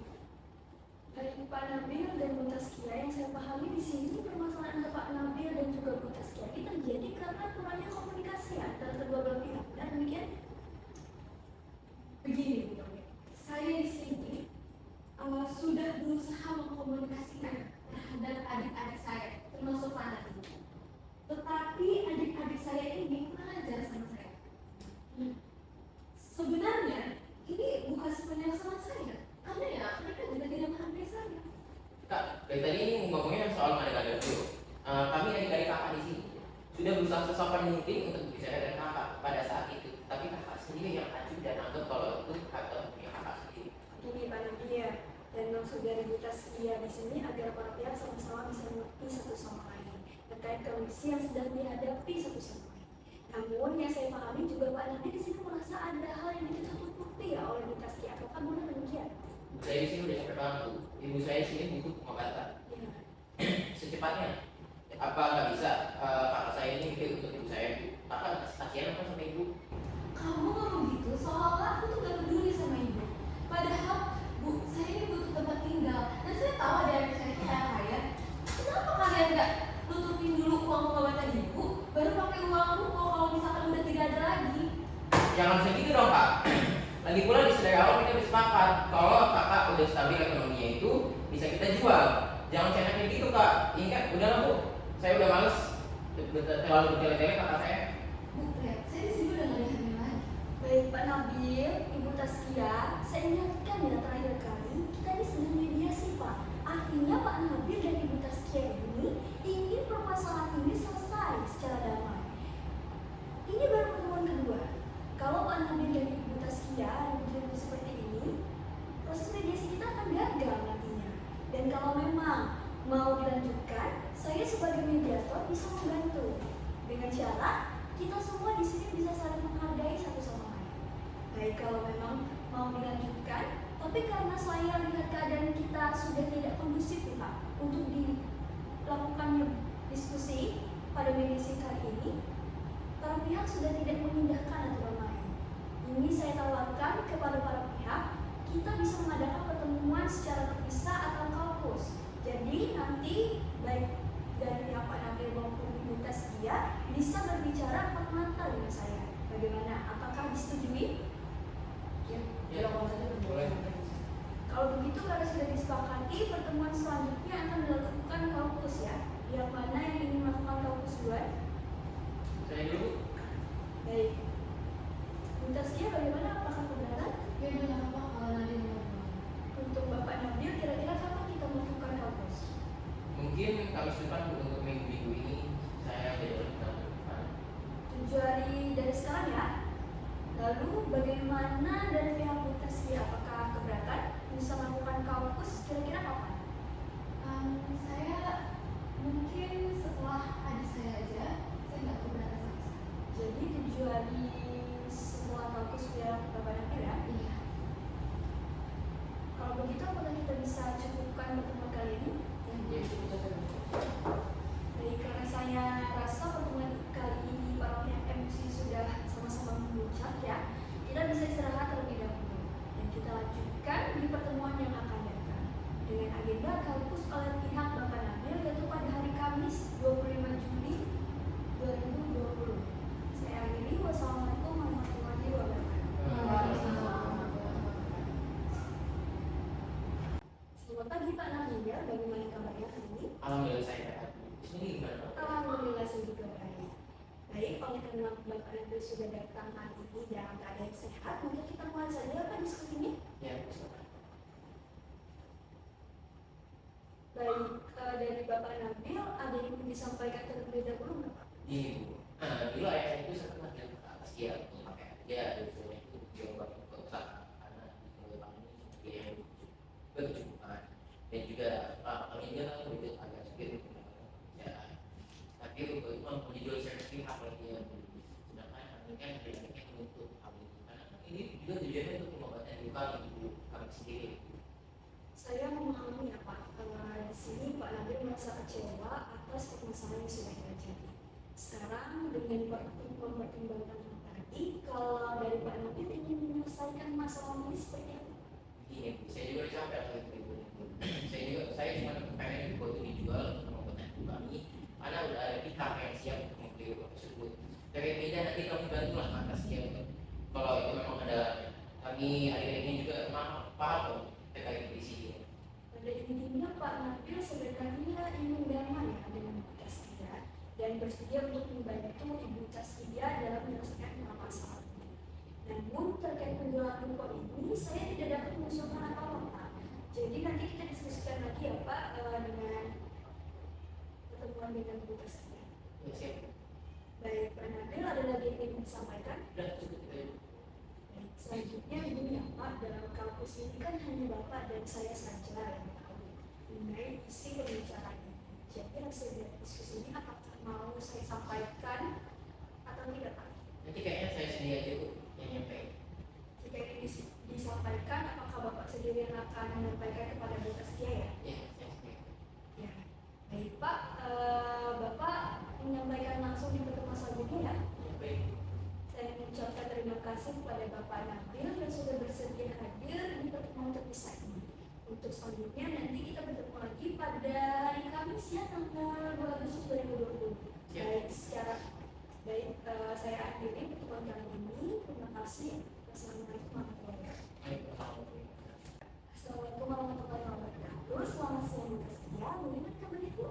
Dari Pak Nabil dan Bu Taskia yang saya pahami di sini permasalahan antara Pak Nabil dan juga Bu Taskia ini terjadi karena kurangnya komunikasi antara kedua belah pihak. Dan demikian Begini, Bu Nomi, saya di sini sudah berusaha mengkomunikasikan terhadap adik-adik saya, termasuk Pak Nadi. Tetapi adik-adik saya ini kurang ajar sama saya. Sebenarnya ini bukan penyelesaian saya, karena ya mereka juga tidak menghargai saya. Kak, dari tadi ini ngomongnya soal ngada-ngada dulu. Kami adik-adik kakak di sini sudah berusaha sesopan mungkin untuk bicara dengan kakak pada saat itu, tapi kakak sendiri yang acuh dan anggap kalau itu atau punya kakak sendiri. Gini Pak Nadia, dan maksud dari Bu Taskia di sini agar para pihak sama-sama bisa mengerti satu sama lain terkait kondisi yang sedang dihadapi satu sama lain. Namun yang saya pahami juga Pak Nadia di sini merasa ada hal yang ditutup-tutupi ya oleh Bu Taskia. Apakah benar demikian? Saya di sini udah capek banget Bu. Ibu saya di sini butuh pengobatan Ya. secepatnya. Apa nggak bisa kakak saya ini mikir untuk ibu saya Bu? Kakak kasihan apa sama ibu? Kamu ngomong gitu seolah aku tuh gak peduli sama ibu. Padahal Bu, saya ini butuh tempat tinggal dan saya tahu ada adik saya kaya. Kenapa kalian gak tutupin dulu uang pengobatan ibu, baru pakai uangku kalau misalkan udah tidak ada lagi? Jangan segitu dong Kak. Lagi pula di dari awal kita bersepakat kalau kakak udah stabil ekonominya itu bisa kita jual. Jangan saya kayak gitu Kak. Ini kan udah lah Bu. Saya udah males terlalu bertele-tele kakak saya. Bu, lihat, saya di sini udah gak ada hamil lagi. Baik Pak Nabil, Ibu Taskia, saya ingatkan ya terakhir kali kita ini sedang mediasi Pak. Artinya Pak Nabil dan Ibu Taskia ini ingin permasalahan ini selesai secara damai. Ini baru pertemuan kedua. Kalau Pak Nabil dan Ibu Taskia ribut-ribut seperti ini, proses mediasi kita akan gagal nantinya. Dan kalau memang mau dilanjutkan, saya sebagai mediator bisa membantu dengan syarat kita semua di sini bisa saling menghargai satu sama lain. Baik kalau memang mau dilanjutkan, tapi karena saya lihat keadaan kita sudah tidak kondusif nih Pak untuk dilakukannya diskusi pada mediasi kali ini, para pihak sudah tidak mengindahkan aturan main. Ini saya tawarkan kepada para pihak, kita bisa mengadakan pertemuan secara terpisah atau kampus. Jadi nanti baik dari pihak Pak Nabil maupun Ibu Taskia bisa berbicara empat mata dengan saya. Bagaimana? Apakah disetujui? Ya, boleh. Kalau begitu karena sudah disepakati, pertemuan selanjutnya akan dilakukan kampus ya. Yang mana yang ingin melakukan kampus duluan? Saya dulu. Baik. Bu Taskia bagaimana? Apakah kebenaran? Ya udah gak apa-apa kalau nanti mau. Untuk Bapak Nabil, kira-kira kapan kita melakukan kampus? Mungkin Kamis depan Bu, untuk minggu ini saya jadi depan. 7 hari dari sekarang ya. Lalu bagaimana dari pihak Bu Taskia? Apakah keberatan bisa melakukan kampus kira-kira kapan? Saya mungkin setelah adik saya aja, saya nggak keberatan sama sekali. Jadi 7 hari setelah kampus pihak Bapak Nabil ya? Iya. Kalau begitu apakah kita bisa cukupkan pertemuan kali ini? Ya, Baik, karena saya rasa pertemuan kali ini para pihak MC sudah sama-sama memuncak ya, kita bisa istirahat terlebih dahulu dan kita lanjutkan di pertemuan yang akan datang dengan agenda kampus oleh pihak Bapak Nabil yaitu pada hari Kamis 25 Juli 2020. Saya akhiri, wassalamualaikum warahmatullahi wabarakatuh. Selamat pagi Pak Nabil, bagaimana kabarnya hari ini? alhamdulillah saya sehat. Di sini gimana? Alhamdulillah saya juga baik. Baik, oleh karena Bapak Nabil sudah datang hari ini dalam keadaan sehat, maka kita mulai saja apa diskusinya? Ya, silakan. Baik, dari Bapak Nabil ada yang ingin disampaikan terlebih dahulu nggak Pak? Gini Bu, dulu ayah saya itu sempat ngajar ke atas dia, pakai dia dulunya itu coba berusaha karena di pengembangan ini dia yang berkecukupan dan juga kami dia kan lebih agak sedikit pekerjaan. Tapi untuk itu mau dijual servis hak lagi yang sedangkan kami kan dari untuk hal ini karena ini juga tujuannya untuk pengobatan luka ibu kami sendiri. Saya memahami ya Pak, di sini Pak Nabil merasa kecewa atas permasalahan yang sudah terjadi. Sekarang dengan mempertimbangkan hal tadi, kalau dari Pak Nabil ingin menyelesaikan masalah ini seperti apa? Gini, saya juga capek atas itu. Saya cuma pengen buat ini dijual untuk pengobatan ibu kami karena udah ada pihak yang siap untuk membeli uang tersebut. Tapi tidak nanti kami bantulah atas dia kalau itu memang ada kami adik-adik ini juga paham kok terkait visi ini. Pada intinya Pak Nabil sebenarnya ingin damai ya dengan Ibu Taskia dan bersedia untuk membantu Ibu Taskia dalam menyelesaikan masalah ini. Namun terkait penjualan buku ini saya tidak dapat mengusulkan apa-apa Pak. Jadi nanti kita diskusikan lagi ya Pak dengan pertemuan dengan Ibu Taskia. Ya, siap. Baik Pak Nabil, ada lagi yang ingin disampaikan? Udah cukup itu. Baik, selanjutnya begini ya Pak, dalam kampus ini kan hanya Bapak dan saya saja yang tahu mengenai isi pembicaraan ini. Jadi hasil dari diskusi ini apakah mau saya sampaikan atau tidak Pak? Nanti kayaknya saya sendiri aja Bu yang nyampe. Jika ini disampaikan, apakah Bapak sendiri yang akan menyampaikan kepada Bu Taskia ya? Ya, saya sendiri. Ya, baik Pak, Bapak menyampaikan langsung di pertemuan selanjutnya ya? Ya, baik. Saya mengucapkan terima kasih kepada Bapak Nabil yang sudah bersedia hadir di pertemuan terpisah ini. Untuk selanjutnya nanti kita bertemu lagi pada hari Kamis ya tanggal 2 Agustus 2020. Siap. Baik, saya akhiri pertemuan kali ini. Terima kasih. Wassalamualaikum warahmatullahi wabarakatuh. Assalamualaikum warahmatullahi wabarakatuh. Selamat siang Bu Taskia. Bagaimana kabar Ibu?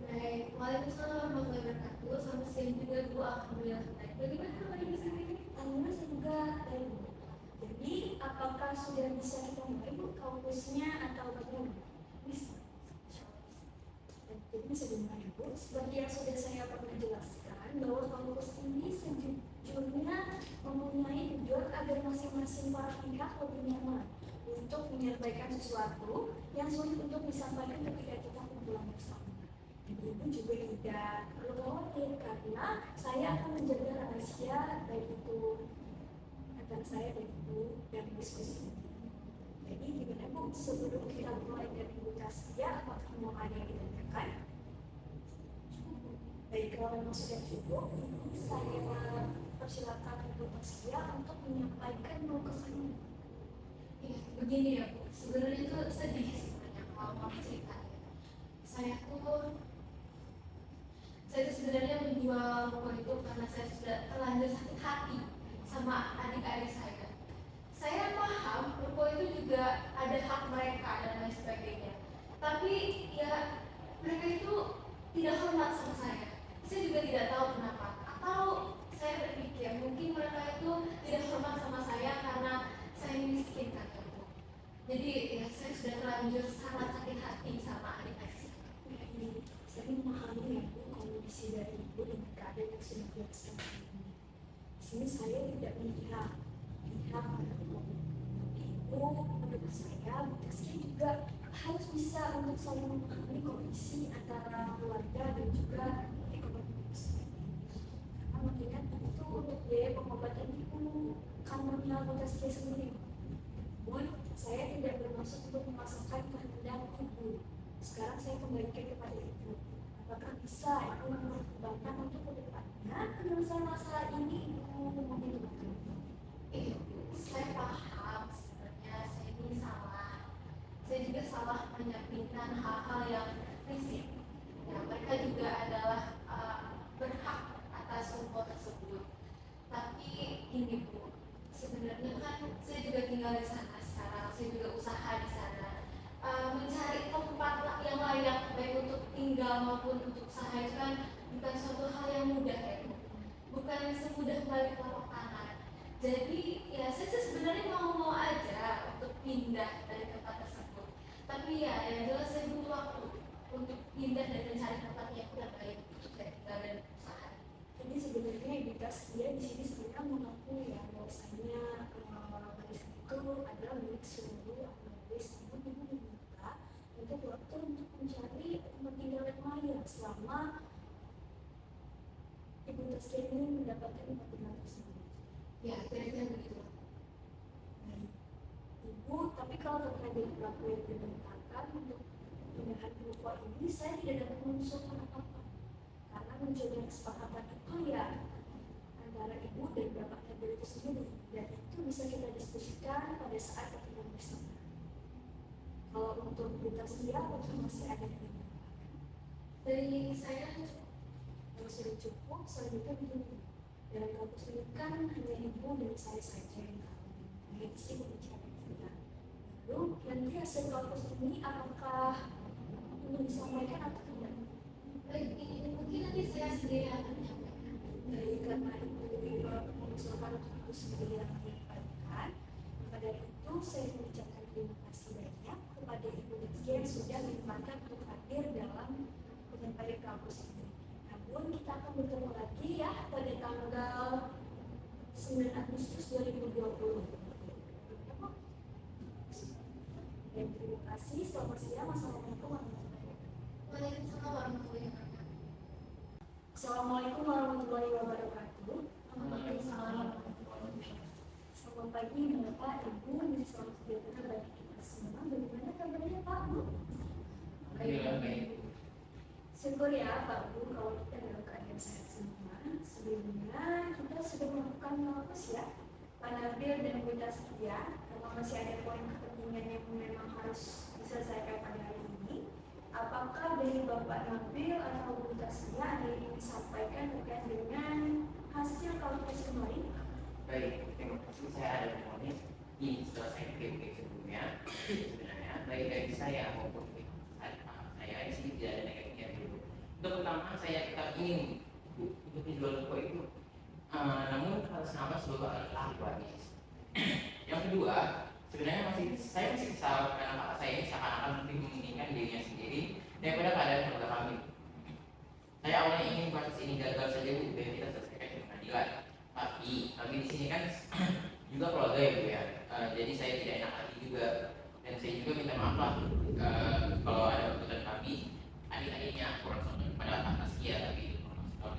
Baik, waalaikumsalam warahmatullahi wabarakatuh. Selamat siang juga Bu, alhamdulillah. Baik, bagaimana kabar Ibu sendiri? Alhamdulillah saya juga baik Bu. Jadi apakah sudah bisa kita mulai Bu kampusnya atau bagaimana? Bisa. Jadi bisa dimulai Bu. Seperti yang sudah saya pernah jelaskan bahwa kampus ini sejujurnya mempunyai tujuan agar masing-masing para pihak lebih nyaman untuk menyampaikan sesuatu yang sulit untuk disampaikan ketika kita kumpulan bersama. Dan Ibu juga tidak perlu khawatir karena saya akan menjaga rahasia baik itu antara saya dan Ibu dan diskusi ini. Jadi gimana Bu, sebelum kita mulai dari Ibu Taskia, apakah mau ada yang ditanyakan? Baik, kalau memang sudah cukup, ini saya persilakan Ibu Taskia untuk menyampaikan kesannya. Iya, begini ya Bu, sebenarnya itu sedih sebenarnya kalau mau cerita. Saya tuh sebenarnya menjual buku itu karena saya sudah terlanjur sakit hati sama adik-adik saya. Saya paham buku itu juga ada hak mereka dan lain sebagainya. Tapi ya mereka itu tidak hormat sama saya. Saya juga tidak tahu kenapa. Atau saya berpikir mungkin mereka itu tidak hormat sama saya karena saya miskin kan ya Bu. Jadi ya saya sudah terlanjur sangat sakit hati sama adik-adik saya. Nah, ini saya memahami ya Bu kondisi dari Ibu dan keadaan yang sudah dijelaskan ini. Di sini saya tidak melihat pada Ibu. Ibu menurut saya, Bu Taskia juga harus bisa untuk saling memahami kondisi antara keluarga dan juga ekonomi Ibu sendiri. Karena mengingat itu untuk biaya pengobatan Ibu kantornya Bu Taskia sendiri. Namun saya tidak bermaksud untuk memaksakan kehendak Ibu. Sekarang saya kembalikan kepada Ibu. Apakah bisa Ibu mempertimbangkan untuk kedepannya penyelesaian masalah ini Ibu mungkin Iya Bu, saya paham sebenarnya saya ini salah. Saya juga salah menyampaikan hal-hal yang prinsip. Ya, mereka juga adalah berhak atas info tersebut. Tapi ini Bu, sebenarnya kan saya juga tinggal di sana sekarang, saya juga usaha di sana. Mencari tempat yang layak baik untuk tinggal maupun untuk usaha itu kan bukan suatu hal yang mudah ya Bu. Bukan semudah balik telapak tangan. Jadi ya saya sebenarnya mau aja untuk pindah dari tempat tersebut. Tapi ya yang jelas saya butuh waktu untuk pindah dan mencari tempat yang terbaik untuk saya tinggal dan usaha. Jadi sebenarnya Ibu Taskia di sini sebenarnya mengakui ya bahwasanya warisan itu adalah milik seluruh ahli Ibu meminta untuk waktu untuk mencari tempat tinggal yang layak selama Ibu Taskia ini mendapatkan tempat tinggal tersebut. Ya kira-kira begitu. Baik. Ibu, tapi kalau terkait dengan pelaku yang dimintakan untuk pindahan buku ini, saya tidak dapat mengusulkan apa-apa. Karena munculnya kesepakatan itu ya antara Ibu dan Bapak Nabil itu sendiri, dan itu bisa kita diskusikan pada saat pertemuan bersama. Kalau untuk berita Taskia, mungkin masih ada yang ingin Dari saya kalau sudah cukup, selanjutnya begini. Dalam kampus ini kan hanya Ibu dan saya saja yang tahu Gengsi pembicaraan kita. Lalu nanti hasil kampus ini apakah ingin disampaikan atau tidak? Baik, ini mungkin nanti saya sendiri yang akan menyampaikan. Dari karena itu mengusulkan untuk itu sendiri yang menyampaikan. Maka dari itu saya mengucapkan terima kasih banyak kepada Ibu Rizky yang sudah menyempatkan untuk hadir dalam penyampaian kampus ini. Namun kita akan bertemu lagi ya pada tanggal 9 Agustus 2020. Dan terima kasih. Selamat siang. Wassalamualaikum warahmatullahi wabarakatuh. Waalaikumsalam warahmatullahi wabarakatuh. Assalamualaikum warahmatullahi wabarakatuh. Waalaikumsalam. Selamat pagi Bapak, Ibu, dan selamat sejahtera bagi kita semua. Bagaimana kabarnya Pak, Bu? Alhamdulillah baik. Syukur ya Pak, Bu, kalau kita dalam keadaan sehat semua. Sebelumnya kita sudah melakukan kampus ya, Pak Nabil dan Bu Taskia. Kalau masih ada poin kepentingan yang memang harus diselesaikan pada hari ini, apakah dari Bapak Nabil atau Bu Taskia ada yang ingin disampaikan terkait dengan hasil kampus kemarin? Baik, terima kasih. Saya ada poin ini setelah saya pikir sebelumnya. Sebenarnya baik dari saya maupun saya di sini tidak ada negatifnya dulu. Untuk pertama saya tetap ingin untuk dijual buku itu, namun harus nama seluruh ahli waris. Yang kedua, sebenarnya saya masih kesal karena kakak saya ini seakan-akan lebih mementingkan dirinya sendiri daripada keadaan keluarga kami. Saya awalnya ingin proses ini gagal saja Bu, biar kita selesaikan di pengadilan. Tapi di sini kan juga keluarga ya Bu ya. Jadi saya tidak enak hati juga, dan saya juga minta maaf lah kalau ada keputusan kami adik-adiknya kurang sopan pada atas Taskia, tapi itu kurang.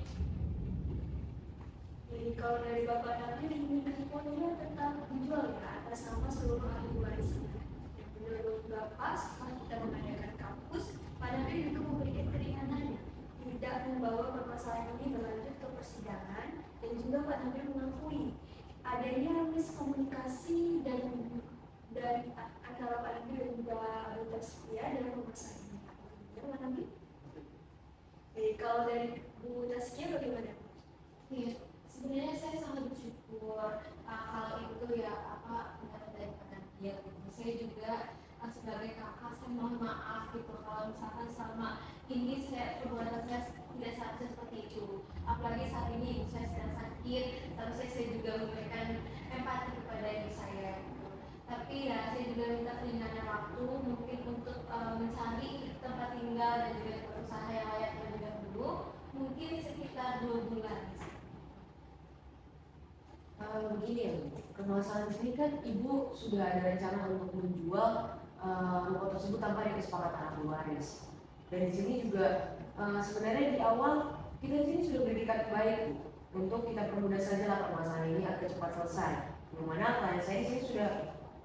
Jadi kalau dari Bapak Nabil diinginkan poinnya tentang dijual ya atas nama seluruh ahli warisnya. Dan menurut Bapak setelah kita mengadakan kampus, Pak Nabil juga memberikan keringanan tidak membawa permasalahan ini berlanjut ke persidangan, dan juga Pak Nabil mengakui adanya miskomunikasi dan antara Pak Nabil dan juga Bu Taskia dalam permasalahan ini. Ya Pak Nabil? Jadi kalau dari Bu Taskia bagaimana? Iya, sebenarnya saya sangat bersyukur kalau itu ya pendapat dari Pak Nabil gitu. Saya juga sebagai kakak saya mohon maaf gitu kalau misalkan selama ini perbuatan saya tidak seharusnya seperti itu. Apalagi saat ini ibu saya sedang sakit, seharusnya saya juga memberikan empati kepada ibu saya gitu. Tapi ya saya juga minta keringanan waktu mungkin untuk mencari tempat tinggal dan juga tempat usaha yang layak terlebih dahulu, mungkin sekitar 2 bulan. Begini ya, permasalahan sini kan ibu sudah ada rencana untuk menjual ruko tersebut tanpa ada kesepakatan ahli waris. Dan di sini juga sebenarnya di awal kita di sini sudah berikat baik Bu, untuk kita permudah saja lah permasalahan ini agar cepat selesai. Yang mana klien saya di sini sudah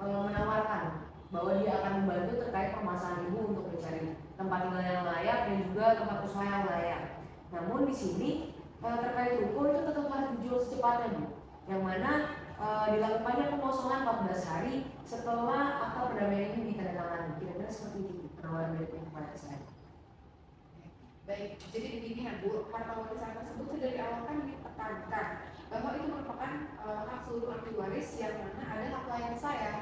menawarkan bahwa dia akan membantu terkait permasalahan ibu untuk mencari tempat tinggal yang layak dan juga tempat usaha yang layak. Namun di sini terkait ruko itu tetap harus dijual secepatnya Bu. Yang mana dilakukannya pengosongan 14 hari setelah akta perdamaian ini ditandatangani. Kira-kira seperti itu penawaran dari kepada saya. Baik, jadi begini ya Bu, harta warisan tersebut sudah dari awal kan ditekankan bahwa itu merupakan hak seluruh ahli waris yang mana ada hak klien saya.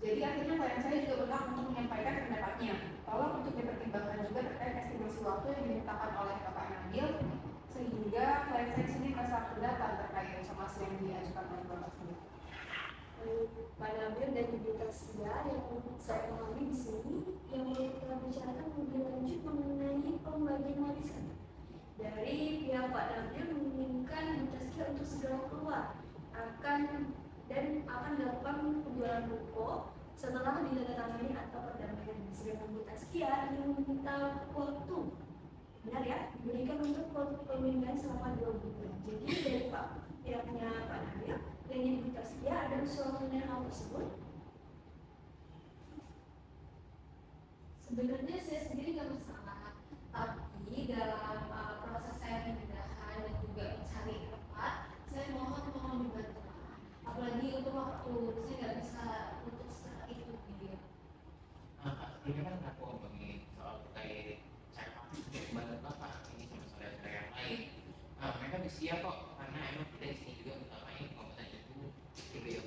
Jadi akhirnya klien saya juga berhak untuk menyampaikan pendapatnya. Tolong untuk dipertimbangkan juga terkait estimasi waktu yang dimintakan oleh Bapak Nabil, sehingga klien saya sini merasa keberatan terkait somasi yang diajukan oleh Bapak sendiri. Pak Nabil dan Ibu Taskia yang saya pahami di sini yang mau kita bicarakan lebih lanjut mengenai pembagian warisan. Dari pihak Pak Nabil menginginkan Ibu Taskia untuk segera keluar dan akan dilakukan penjualan ruko setelah ditandatangani akta perdamaian. Sedangkan Bu Taskia ingin meminta waktu, benar ya, diberikan untuk pemindahan selama 2 bulan. Jadi dari pihaknya Pak Nabil dan Ibu Taskia ada usul mengenai hal tersebut. Sebenarnya saya sendiri nggak masalah, tapi dalam proses saya pemindahan dan juga mencari tempat, saya mohon dibantu. Apalagi untuk waktu, saya nggak bisa untuk saat itu dia. Sebelumnya kan aku ngomongin soal terkait saya dari bantu Bapak ini sama saudara-saudara yang lain. Mereka bersedia kok, karena emang kita di sini juga utamain kompeten itu juga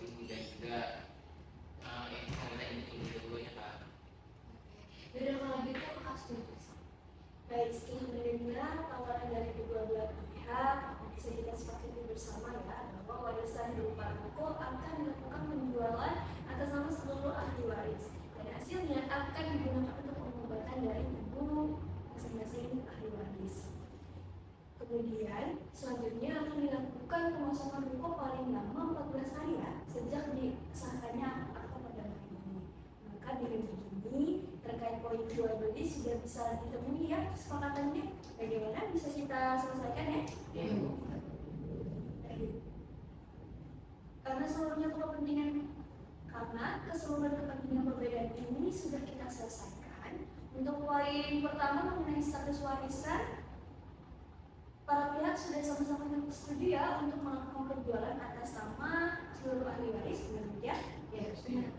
sahkannya akta perdamaian ini. Maka dengan begini terkait poin jual beli sudah bisa ditemui ya kesepakatannya. Bagaimana bisa kita selesaikan ya? Karena keseluruhan kepentingan perbedaan ini sudah kita selesaikan. Untuk poin pertama mengenai status warisan, para pihak sudah sama-sama setuju ya untuk melakukan penjualan atas nama seluruh ahli waris, benar ya? Ya, benar.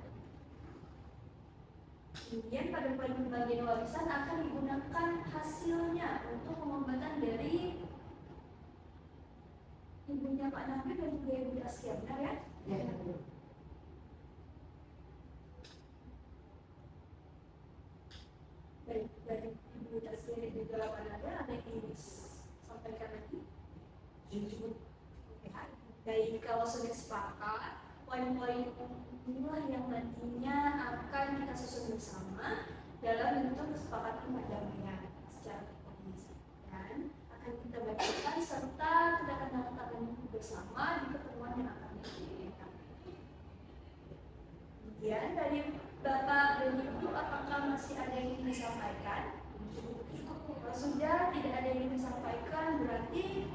Kemudian pada poin pembagian warisan akan digunakan hasilnya untuk pengobatan dari ibunya Pak Nabi dan juga Ibu Taskia, benar ya? Ya, benar. Baik, dari Ibu Taskia dan juga Pak Nabi ada yang ingin disampaikan lagi? Baik, kalau sudah sepakat, poin-poin inilah yang nantinya akan kita susun bersama dalam bentuk kesepakatan perdamaian secara tertulis dan akan kita bacakan serta kita akan letakkan bersama di pertemuan yang akan dilakukan. Kemudian dari Bapak dan Ibu, apakah masih ada yang ingin disampaikan? Kalau sudah tidak ada yang ingin disampaikan, berarti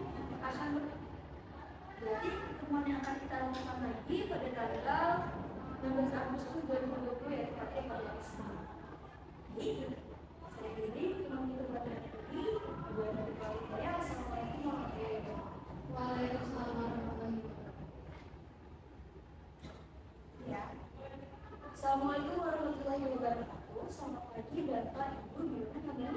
pertemuan yang akan kita lakukan lagi pada tanggal 16 Agustus 2020 ya, tepatnya pada hari Senin. Jadi, saya kiri pertemuan kita pada hari ini. Buat dari kalian, assalamualaikum warahmatullahi wabarakatuh. Waalaikumsalam warahmatullahi wabarakatuh. Ya. Assalamualaikum warahmatullahi wabarakatuh. Selamat pagi Bapak Ibu, gimana kabarnya?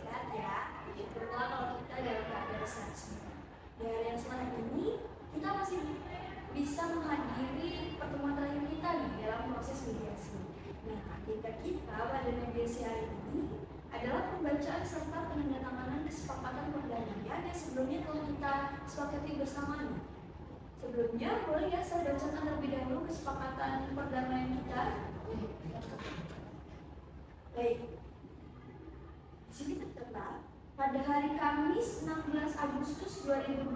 Sehat ya. Terutama kalau kita dalam keadaan sehat semua. Di hari yang selamat ini kita masih bisa menghadiri pertemuan terakhir kita nih dalam proses mediasi. Nah, agenda kita pada mediasi hari ini adalah pembacaan serta penandatanganan kesepakatan perdamaian yang sebelumnya telah kita sepakati bersama nih. Sebelumnya boleh ya saya bacakan terlebih dahulu kesepakatan perdamaian kita. Baik. Di sini tertera pada hari Kamis 16 Agustus 2020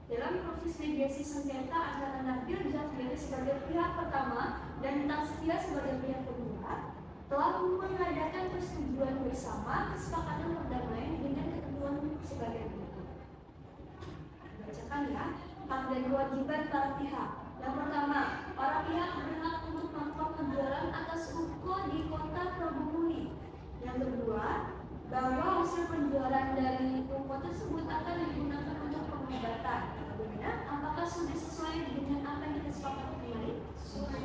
dalam proses mediasi sengketa antara Nabil Jafri sebagai pihak pertama dan Taskia sebagai pihak kedua telah mengadakan persetujuan bersama kesepakatan perdamaian dengan ketentuan sebagai berikut. Bacakan ya. Hak dan kewajiban para pihak. Yang pertama, para pihak berhak untuk melakukan penjualan atas ruko di kota Prabumuli. Yang kedua, bahwa hasil penjualan dari ruko tersebut akan digunakan untuk pengobatan. Bagaimana? Apakah sudah sesuai dengan apa yang kita sepakati kemarin? Sesuai.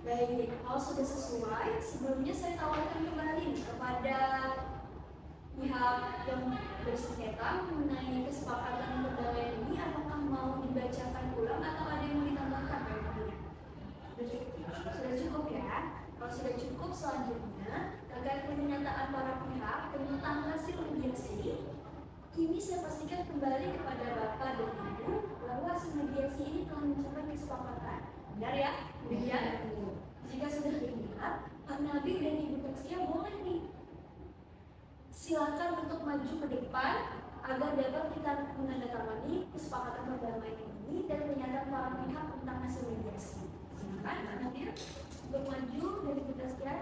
Baik, kalau sudah sesuai, sebelumnya saya tawarkan kembali kepada pihak yang bersengketa mengenai kesepakatan perdamaian ini, apakah mau dibacakan ulang atau ada yang mau ditambahkan? Sudah cukup ya. Kalau sudah cukup, selanjutnya terkait pernyataan para pihak tentang hasil mediasi, ini saya pastikan kembali kepada Bapak dan Ibu bahwa hasil mediasi ini telah mencapai kesepakatan. Benar ya? Demikian. Jika sudah benar, Pak Nabi dan Ibu Taskia boleh nih silakan untuk maju ke depan agar dapat kita menandatangani kesepakatan perdamaian ini dan pernyataan para pihak tentang hasil mediasi. Silakan Pak Nabil untuk maju dari kita sekian.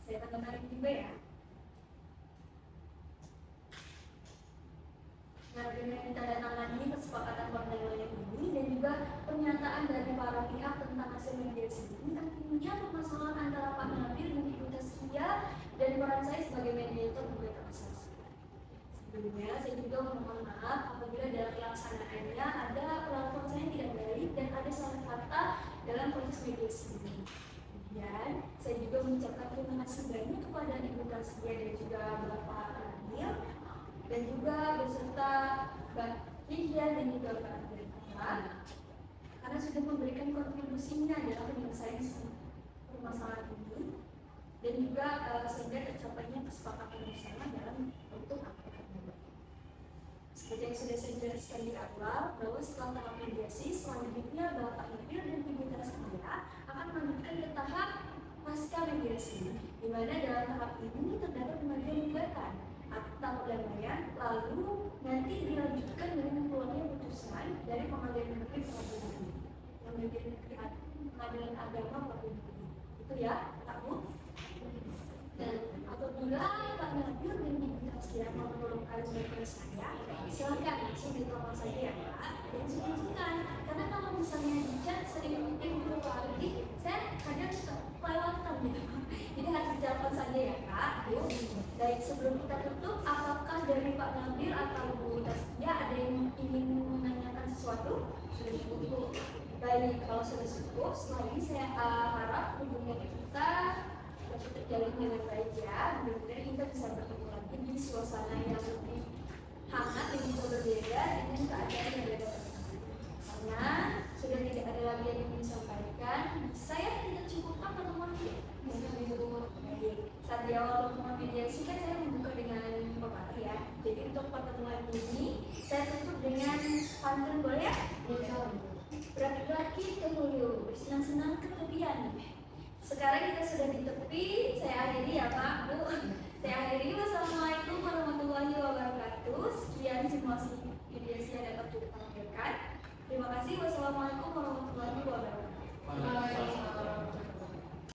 Saya akan menarik juga ya. Nah, dengan ditandatangani kesepakatan perdamaian ini dan juga pernyataan dari para pihak tentang hasil mediasi ini, nantinya permasalahan antara Pak Nabil dan Ibu Taskia dan peran saya sebagai mediator juga terselesai. Sebelumnya, saya juga memohon maaf apabila dalam pelaksanaannya ada perlakuan saya yang tidak baik dan ada salah kata dalam proses mediasi ini. Kemudian, saya juga mengucapkan terima kasih banyak kepada Ibu Taskia dan juga Bapak Nabil dan juga beserta Mbak Lydia dan juga Pak Adriana karena sudah memberikan kontribusinya dalam penyelesaian permasalahan ini dan juga sehingga tercapainya kesepakatan bersama dalam bentuk akta perdamaian. Seperti yang sudah saya jelaskan di awal, bahwa setelah tahap mediasi, selanjutnya Bapak Nabil dan Ibu Taskia akan melanjutkan ke tahap pasca mediasi, di mana dalam tahap ini terdapat pemanggilan gugatan atau damaian, lalu nanti dilanjutkan dengan keluarnya putusan dari Pengadilan Negeri Pengadilan yang menjadi Pengadilan Agama Provinsi. Itu ya, Pak Bu. Dan apabila Pak Nabil dan Ibu Taskia mau memerlukan bantuan saya, silakan langsung ditelepon saja ya Pak, dan sungkan. Karena kalau misalnya di chat sering beberapa kali, saya kadang suka kelewatan gitu. Jadi harus ditelepon saja ya Kak. Baik, sebelum kita tutup, apakah dari Pak Nabil atau Bu Taskia ada yang ingin menanyakan sesuatu? Sudah cukup Bu? Baik, kalau sudah cukup, setelah ini saya harap hubungan kita dapat terjalin dengan baik ya. Mudah-mudahan kita bisa bertemu lagi di suasana yang lebih hangat dan juga berbeda dengan keadaan yang berbeda. Karena sudah tidak ada lagi yang ingin disampaikan, saya tidak cukupkan pertemuan ini. Baik, saat di awal pertemuan mediasi kan saya membuka dengan pepatah ya. Jadi untuk pertemuan ini saya tutup dengan pantun, boleh ya? Beraki-raki ke hulu, bersenang-senang ke tepian. Sekarang kita sudah di tepi, saya akhiri ya Pak, Bu. Saya akhiri, wassalamualaikum warahmatullahi wabarakatuh. Sekian simulasi mediasi yang dapat kita tampilkan. Terima kasih, wassalamualaikum